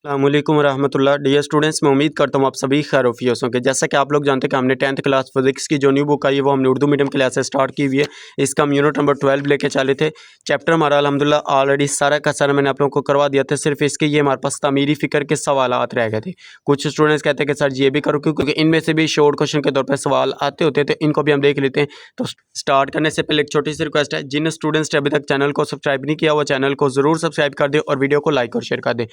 अस्सलामुअलैकुम रहमतुल्लाह। Dear students, मैं उम्मीद करता हूँ आप सभी खैरियत से होंगे। जैसा कि आप लोग जानते हैं कि हमने 10th क्लास फिजिक्स की जो न्यू बुक आई है वो हमने उर्दू मीडियम क्लास से स्टार्ट की हुई है। इसका हम यूनिट नंबर 12 लेके चले थे। चैप्टर हमारा अल्हम्दुलिल्लाह ऑलरेडी सारा का सारा मैंने आप लोगों को करवा दिया था। सिर्फ इसके ये हमारे पास तामीरी फ़िक्र के सवालात रह गए थे। कुछ स्टूडेंट्स कहते हैं कि सर ये भी करो, क्योंकि इनमें से भी शॉर्ट क्वेश्चन के तौर पर सवाल आते होते थे। इनको भी हम देख लेते हैं। तो स्टार्ट करने से पहले एक छोटी सी रिक्वेस्ट है, जिन स्टूडेंट्स ने अभी तक चैनल को सब्सक्राइब नहीं किया वो चैनल को ज़रूर सब्सक्राइब कर दे और वीडियो को लाइक और शेयर कर दे।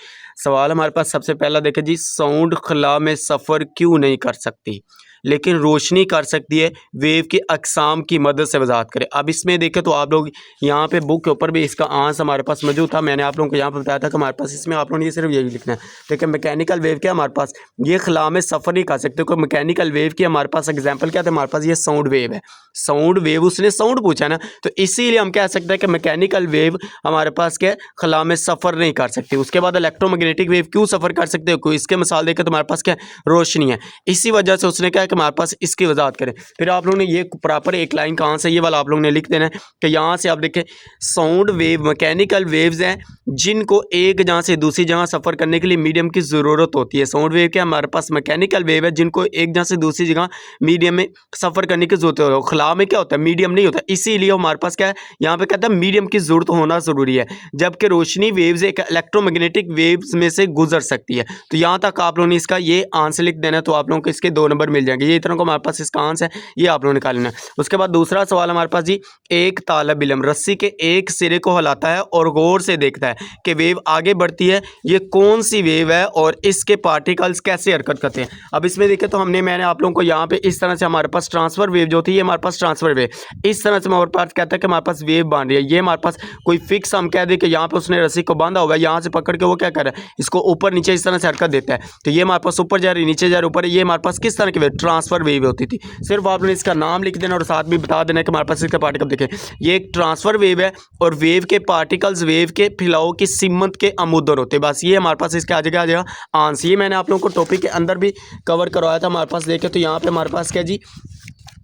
सवाल हमारे पास सबसे पहला देखें जी, साउंड खला में सफ़र क्यों नहीं कर सकती लेकिन रोशनी कर सकती है? वेव की अकसाम की मदद से वजाहत करें। अब इसमें देखें तो आप लोग यहाँ पे बुक के ऊपर भी इसका आंसर हमारे पास मौजूद था। मैंने आप लोगों को यहाँ पर बताया था कि हमारे पास इसमें आप लोगों ने ये सिर्फ यही लिखना है। देखिए मैकेनिकल वेव क्या हमारे पास ये खला में सफ़र नहीं कर सकते। कोई मैकेनिकल वेव की हमारे पास एग्जाम्पल क्या था? हमारे पास ये साउंड वेव है। साउंड वेव, उसने साउंड पूछा ना, तो इसीलिए हम कह सकते हैं कि मैकेनिकल वेव हमारे पास क्या खला में सफ़र नहीं कर सकती। उसके बाद इलेक्ट्रोमैग्नेटिक वेव क्यों सफ़र कर सकते हो? कोई इसके मिसाल देखें तो हमारे पास क्या रोशनी है। इसी वजह से उसने कहा कि हमारे पास इसकी वजाहत करें। फिर आप लोगों ने ये प्रॉपर एक लाइन कहाँ से ये वाला आप लोगों ने लिख देना है कि यहाँ से आप देखें साउंड वेव मैकेनिकल वेव्स हैं जिनको एक जगह से दूसरी जगह सफ़र करने के लिए मीडियम की ज़रूरत होती है। साउंड वेव क्या हमारे पास मैकेनिकल वेव है जिनको एक जगह से दूसरी जगह मीडियम में सफ़र करने की जरूरत है। खला में क्या होता है? मीडियम नहीं होता। इसीलिए हमारे पास क्या है, यहाँ पे कहता है मीडियम की ज़रूरत होना ज़रूरी है। जबकि रोशनी वेव्स एक इलेक्ट्रोमैग्नेटिक वेव्स में से गुजर सकती है। तो यहाँ तक आप लोगों ने इसका ये आंसर लिख देना है, तो आप लोगों को इसके 2 नंबर मिल जाएंगे। ये इतना को हमारे पास इसका आंसर है, ये आप लोगों ने निकाल लेना है। उसके बाद दूसरा सवाल हमारे पास जी, एक तालिब इल्म रस्सी के एक सिरे को हिलाता है और गौर से देखता है कि वेव आगे बढ़ती है। ये कौन सी वेव है और इसके पार्टिकल्स कैसे हरकत करते हैं? अब इसमें देखें तो मैंने आप लोगों को यहाँ पे इस तरह से हमारे पास ट्रांसफर वेव जो थी, ये हमारे पास ट्रांसफर वेव इस तरह से हमारे पास कहता है कि हमारे पास वेव बन रही है। ये हमारे पास कोई फिक्स हम कह दें कि यहाँ पे उसने रस्सी को बांधा हुआ है, यहाँ से पकड़ के वो क्या कर रहा है, इसको ऊपर नीचे इस तरह से हरकत देता है। तो ये हमारे पास ऊपर जा रही है, नीचे जा रही है, ऊपर। ये हमारे पास किस तरह की वेव? ट्रांसफर वेव होती थी। सिर्फ आपने इसका नाम लिख देना और साथ भी बता देना कि हमारे पास इसका पार्टिकल देखें, ये एक ट्रांसफर वेव है और वेव के पार्टिकल्स वेव के फैलाव की सिमत के अमुदर होते हैं। बस ये हमारे पास इसके आ जाएगा आंसर। ये मैंने आप लोगों को टॉपिक के अंदर भी कवर करवाया था। हमारे पास देखें तो यहाँ पे हमारे पास क्या जी,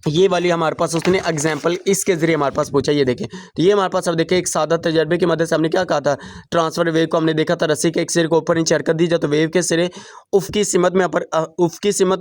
ये वाली हमारे पास उसने एग्जाम्पल इसके ज़रिए हमारे पास पूछा। ये देखें तो ये हमारे पास अब देखें एक सादा तजर्बे की मदद से हमने क्या कहा था, ट्रांसफर वेव को हमने देखा था रस्सी के एक सिरे को ऊपर नीचे हरकत दी जाए तो वेव के सिरे उफ़की सिमत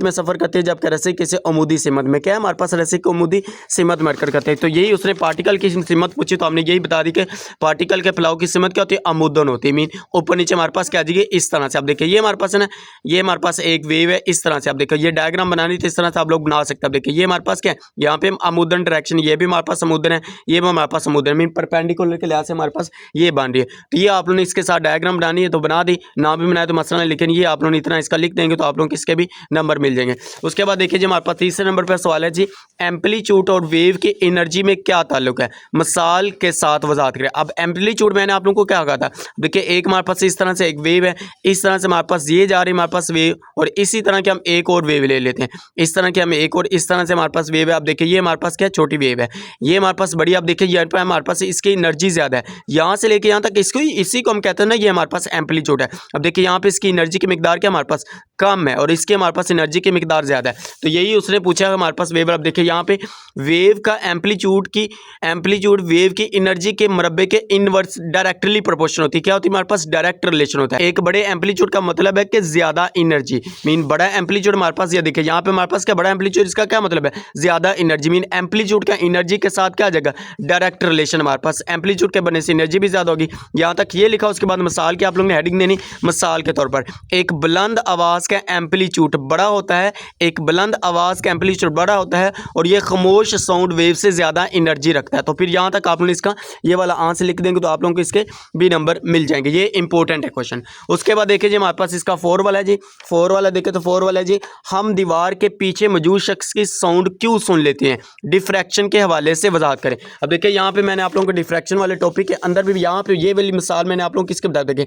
में सफ़र करते हैं, जबकि रस्सी किसी अमूदी सिमत में। क्या है हमारे पास? रस्सी को अमूदी सिमत में हरकत करते हैं। तो यही उसने पार्टिकल की सिमत पूछी, तो हमने यही बता दी कि पार्टिकल के फैलाव की सिमत क्या होती है? अमुदन होती है। मीन ऊपर नीचे हमारे पास क्या आ जाएगी इस तरह से। आप देखिए ये हमारे पास है ना, ये हमारे पास एक वेव है इस तरह से। आप देखिए ये डायग्राम बनानी थी, इस तरह से आप लोग बना सकते हैं। देखिए ये हमारे पास क्या है, यहाँ पे अमुदन डायरेक्शन, ये भी हमारे पास समुद्र है, ये भी हमारे पास समुद्र है। मीन परपेंडिकुलर के लिहाज से हमारे पास ये बन रही है। तो ये आप लोगों ने इसके साथ डायग्राम बनानी है तो बना दी, ना भी बनाए तो मसला नहीं, लेकिन ये आप लोगों ने इतना इसका लिख देंगे तो आप लोगों को इसके भी नंबर मिल जाएंगे। उसके बाद देखिए जी हमारे पास तीसरे नंबर पर सवाल है जी, एम्पलीट्यूड और वेव की एनर्जी में क्या ताल्लुक है? मिसाल के साथ वजाहत करें। अब एम्पलीट्यूड मैंने आप लोगों को क्या कहा था, देखिए एक हमारे पास इस तरह से एक वेव है, इस तरह से हमारे पास ये जा रही है हमारे पास वेव, और इसी तरह के हम एक और वेव ले लेते हैं, इस तरह के हम एक और इस तरह से हमारे पास वेव है। आप देखिए ये हमारे पास क्या छोटी वेव है, ये हमारे पास बड़ी। आप देखिए यहाँ पर हमारे पास इसकी एनर्जी ज़्यादा है, यहाँ से लेके यहाँ तक इसको इसी को हम कहते हैं ना, ये हमारे पास एम्पलीट्यूड है। अब देखिए यहाँ पे इसकी एनर्जी की मिकदार क्या हमारे पास कम है और इसके हमारे पास एनर्जी की मिकदार ज़्यादा है। तो यही उसने पूछा है हमारे पास वेव। अब देखिए यहाँ पे वेव का एम्पलीट्यूड वेव की एनर्जी के मुरब्बे के इनवर्स डायरेक्टली प्रोपोर्शनल होती है। क्या होती है हमारे पास? डायरेक्ट रिलेशन होता है। एक बड़े एम्पलीट्यूड का मतलब है कि ज़्यादा एनर्जी, मीन बड़ा एम्पलीट्यूड हमारे पास, ये देखिए यहाँ पे हमारे पास क्या बड़ा एम्पलीट्यूड, इसका क्या मतलब है? ज़्यादा एनर्जी। मीन एम्पलीट्यूड का एनर्जी के साथ क्या आ जाएगा? Direct relation. हमारे पास एम्पलीट्यूड के बनने से एनर्जी भी ज़्यादा होगी। यहाँ तक ये लिखा। उसके बाद मिसाल की आप लोगों ने हेडिंग देनी। मिसाल के तौर पर एक बुलंद आवाज़ का एम्पलीट्यूड बड़ा होता है, एक बुलंद आवाज़ का एम्पलीट्यूड बड़ा होता है और ये खामोश साउंड वेव से ज़्यादा एनर्जी रखता है। तो फिर यहाँ तक आप लोग इसका ये वाला आंसर लिख देंगे तो आप लोगों को इसके भी नंबर मिल जाएंगे। ये इंपॉर्टेंट है क्वेश्चन। उसके बाद देखिए जी हमारे पास इसका 4 वाला है जी, 4 वाला देखें तो 4 वाला है जी, हम दीवार के पीछे मौजूद शख्स की साउंड क्यों सुन लेते हैं? डिफ्रैक्शन के हवाले से वजाहत करें। अब देखिए यहाँ पे मैंने आप लोगों को डिफ्रैक्शन वाले टॉपिक के अंदर भी यहाँ पे ये वाली मिसाल मैंने आप लोगों को किसके बता देंगे,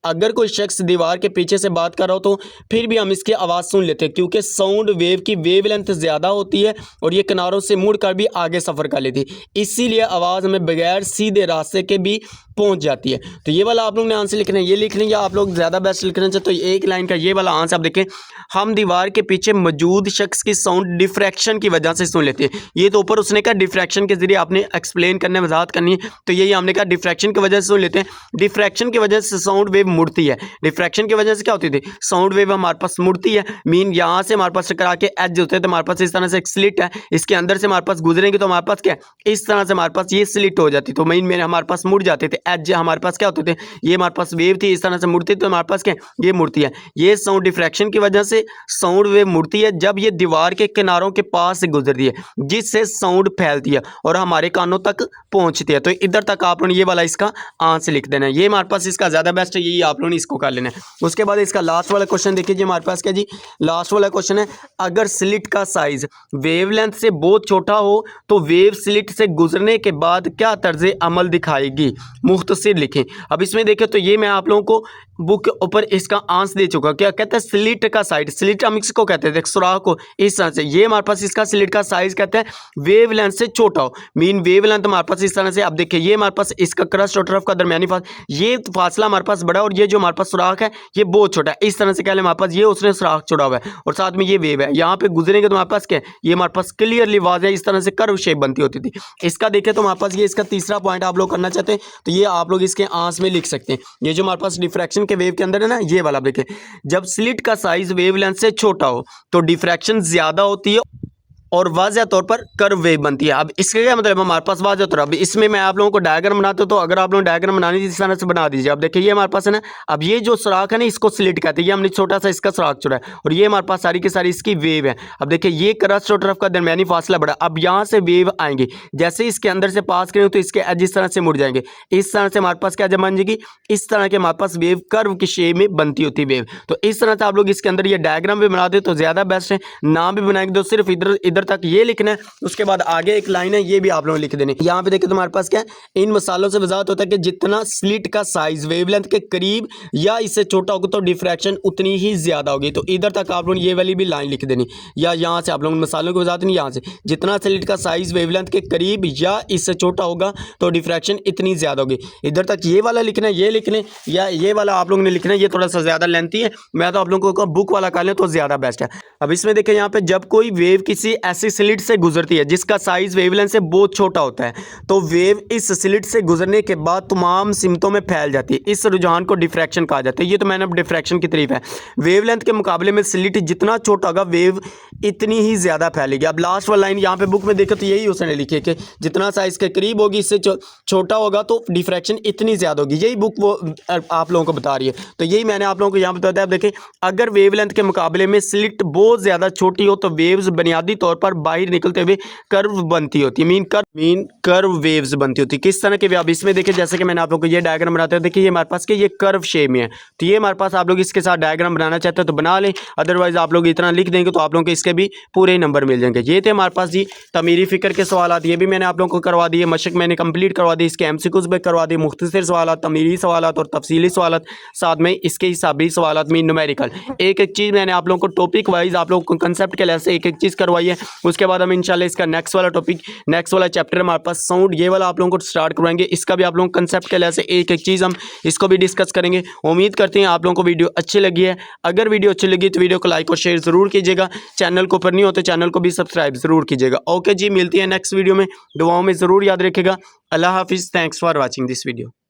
अगर कोई शख्स दीवार के पीछे से बात कर रहा हो तो फिर भी हम इसकी आवाज़ सुन लेते हैं, क्योंकि साउंड वेव की वेवलेंथ ज़्यादा होती है और ये किनारों से मुड़ कर भी आगे सफ़र कर लेती है। इसीलिए आवाज़ हमें बगैर सीधे रास्ते के भी पहुंच जाती है। तो ये वाला आप लोग ने आंसर लिखना है, ये लिख लें या आप लोग ज़्यादा बेस्ट लिखना चाहते तो एक लाइन का ये वाला आंसर आप देखें, हम दीवार के पीछे मौजूद शख्स की साउंड डिफ्रैक्शन की वजह से सुन लेते हैं। ये तो ऊपर उसने कहा डिफ्रैक्शन के जरिए आपने एक्सप्लेन करने वजाहत करनी है, तो यही हमने कहा डिफ्रैक्शन की वजह से सुन लेते हैं। डिफ्रैक्शन की वजह से साउंड वेव मुड़ती है। डिफ्रैक्शन की वजह से क्या होती थी, साउंड वेव हमारे पास मुड़ती है, मीन यहाँ से हमारे पास टकरा के एज होते हैं, तो हमारे पास इस तरह से एक स्लिट है, इसके अंदर से हमारे पास गुजरेंगे तो हमारे पास क्या है, इस तरह से हमारे पास ये स्लिट हो जाती, तो मीन में हमारे पास मुड़ जाते थे एज, हमारे पास क्या होते थे, ये हमारे पास वेव थी, इस तरह से मुड़ती, तो हमारे पास क्या ये मुड़ती है। ये साउंड डिफ्रैक्शन की वजह से साउंड वेव मुड़ती है जब ये दीवार के किनारों के पास से गुजरती है, जिससे साउंड फैलती है और हमारे कानों तक पहुंचती है। तो इधर तक आप लोगों ने ये वाला इसका आंसर लिख देना है। ये हमारे पास इसका ज़्यादा बेस्ट है, यही आप लोगों ने इसको कर लेना है। उसके बाद इसका लास्ट वाला क्वेश्चन देखिए जी, हमारे पास क्या जी, लास्ट वाला क्वेश्चन है, अगर स्लिट का साइज वेवलेंथ से बहुत छोटा हो तो वेव स्लिट से गुजरने के बाद क्या तर्ज अमल दिखाएगी, मुख्तसर लिखें। अब इसमें देखें तो ये मैं आप लोगों को बुक के ऊपर इसका आंसर दे चुका, क्या कहते हैं स्लिट का साइड, स्लिट हम इसको कहते हैं सुराख को, इस तरह से ये हमारे पास इसका स्लिट का साइज कहते हैं वेवलेंथ से छोटा हो, मीन वेवलेंथ हमारे पास इस तरह से। अब देखिए ये हमारे पास इसका क्रस्ट और टर्फ का दरमियानी ये फासला हमारे पास बड़ा, और ये जो हमारे पास सुराख है ये बहुत छोटा है, इस तरह से कह लें हमारे पास ये उसने सुराख छोड़ा हुआ है और साथ में ये वेव है, यहाँ पे गुजरेंगे तो हमारे पास क्या है, ये हमारे पास क्लियरली वाज़ है, इस तरह से कर्व शेप बनती होती थी। इसका देखें तो हमारे पास ये इसका तीसरा पॉइंट आप लोग करना चाहते हैं तो ये आप लोग इसके आंसर में लिख सकते हैं। ये जो हमारे पास डिफ्रैक्शन के वेव के अंदर है ना, ये वाला देखें, जब स्लिट का साइज वेवलेंथ से छोटा हो तो डिफ्रैक्शन ज्यादा होती है और वाज़ह तौर पर कर्व वेव बनती है। अब इसका क्या मतलब, हमारे पास वाज़ह तौर, अब इसमें मैं आप लोगों को डायग्राम बनाता हूं, तो अगर आप लोग डायग्राम बनानी इस तरह से बना दीजिए। अब देखिए ये हमारे पास है ना, अब ये जो सुराख है ना इसको स्लिट कहते हैं, ये हमने छोटा सा इसका सुराख छोड़ा है और ये हमारे पास सारी की सारी इसकी वेव है। अब देखिए ये क्रस्ट और टर्फ का दरमियानी फासला बड़ा, अब यहाँ से वेव आएंगे, जैसे इसके अंदर से पास करेंगे तो इसके एज इस तरह से मुड़ जाएंगे, इस तरह से हमारे पास क्या जब बन जाएगी, इस तरह के हमारे पास वेव कर्व की शेप में बनती होती है वेव। तो इस तरह से आप लोग इसके अंदर ये डायग्राम भी बना दे तो ज़्यादा बेस्ट है, नाम भी बनाएंगे तो सिर्फ इधर इधर तक ये लिखना है, उसके बाद आगे एक लाइन है ये भी आप लोगों को लिख देनी। यहाँ पे देखिए तुम्हारे पास क्या है, इन मसालों से वजाहत होता है कि जितना स्लिट का साइज वेवलेंथ के करीब या इससे छोटा होगा तो डिफ्रैक्शन उतनी ही ज्यादा होगी। तो इधर तक आप लोगों ने ये वाली भी लाइन लिख देनी, या यहाँ से आप लोगों ने मसालों की वजाहत नहीं, यहाँ से जितना स्लिट का साइज वेवलेंथ के करीब या इससे छोटा होगा तो डिफ्रैक्शन इतनी ज्यादा होगी। इधर तक ये वाला लिखना है, ये लिखने या ये वाला आप लोगों ने लिखना है, ये थोड़ा सा ज्यादा लेंथी है, मैं तो आप लोगों को बुक वाला कर लें तो ज्यादा बेस्ट है। अब इसमें देखिए यहाँ पे जब कोई वेव किसी ऐसी स्लिट से गुजरती है जिसका साइज वेवलेंथ से बहुत छोटा होता है तो वेव इस स्लिट से गुजरने के बाद तमाम सिमतों में फैल जाती है, इस रुझान को डिफ्रैक्शन कहा जाता है। ये तो मैंने अब डिफ्रैक्शन की तारीफ है। वेवलेंथ के मुकाबले में स्लिट जितना छोटा होगा वेव इतनी ही ज्यादा फैलेगी। अब लास्ट वाला लाइन यहाँ पे बुक में देखो तो यही उसने लिखी है कि जितना साइज के करीब होगी इससे छोटा होगा तो डिफ्रैक्शन इतनी ज्यादा होगी, यही बुक वो आप लोगों को बता रही है। तो यही मैंने आप लोगों को यहाँ पे बताया। देखें अगर वेवलेंथ के मुकाबले में स्लिट बहुत ज्यादा छोटी हो तो वेव्स बुनियादी तौर पर बाहर निकलते हुए कर्व बनती होती है, मीन कर्व वेव्स बनती होती है। किस तरह के अब इसमें देखिए जैसे कि मैंने आप लोगों को ये डायग्राम बनाते हैं, देखिए ये हमारे पास के ये कर्व शेप में है, तो ये हमारे पास आप लोग इसके साथ डायग्राम बनाना चाहते हैं तो बना लें, अदरवाइज आप लोग इतना लिख देंगे तो आप लोगों को इसके भी पूरे नंबर मिल जाएंगे। ये थे हमारे पास जी तमीरी फिक्र के सवाल, ये भी मैंने आप लोगों को करवा दिए, मशक मैंने कंप्लीट करवा दी, इसके MCQs भी करवा दिए, मुख्तसर सवाल, तमीरी सवाल और तफसीली सवाल, साथ में इसके हिसाबी सवाल मीन न्यूमेरिकल। एक एक चीज़ मैंने आप लोगों को टॉपिक वाइज आप लोगों को कंसेप्ट के लिहाज से एक एक चीज़ करवाई है। उसके बाद हम इंशाल्लाह इसका नेक्स्ट वाला टॉपिक, नेक्स्ट वाला चैप्टर हमारे पास साउंड, ये वाला आप लोगों को स्टार्ट करवाएंगे। इसका भी आप लोगों को कंसेप्ट के लिहाज से एक एक चीज़ हम इसको भी डिस्कस करेंगे। उम्मीद करते हैं आप लोगों को वीडियो अच्छी लगी है। अगर वीडियो अच्छी लगी तो वीडियो को लाइक और शेयर ज़रूर कीजिएगा। चैनल को ऊपर नहीं होते चैनल को भी सब्सक्राइब ज़रूर कीजिएगा। ओके जी, मिलती है नेक्स्ट वीडियो में, दुआओं में ज़रूर याद रखिएगा। अल्लाह हाफिज़, thanks for watching this video.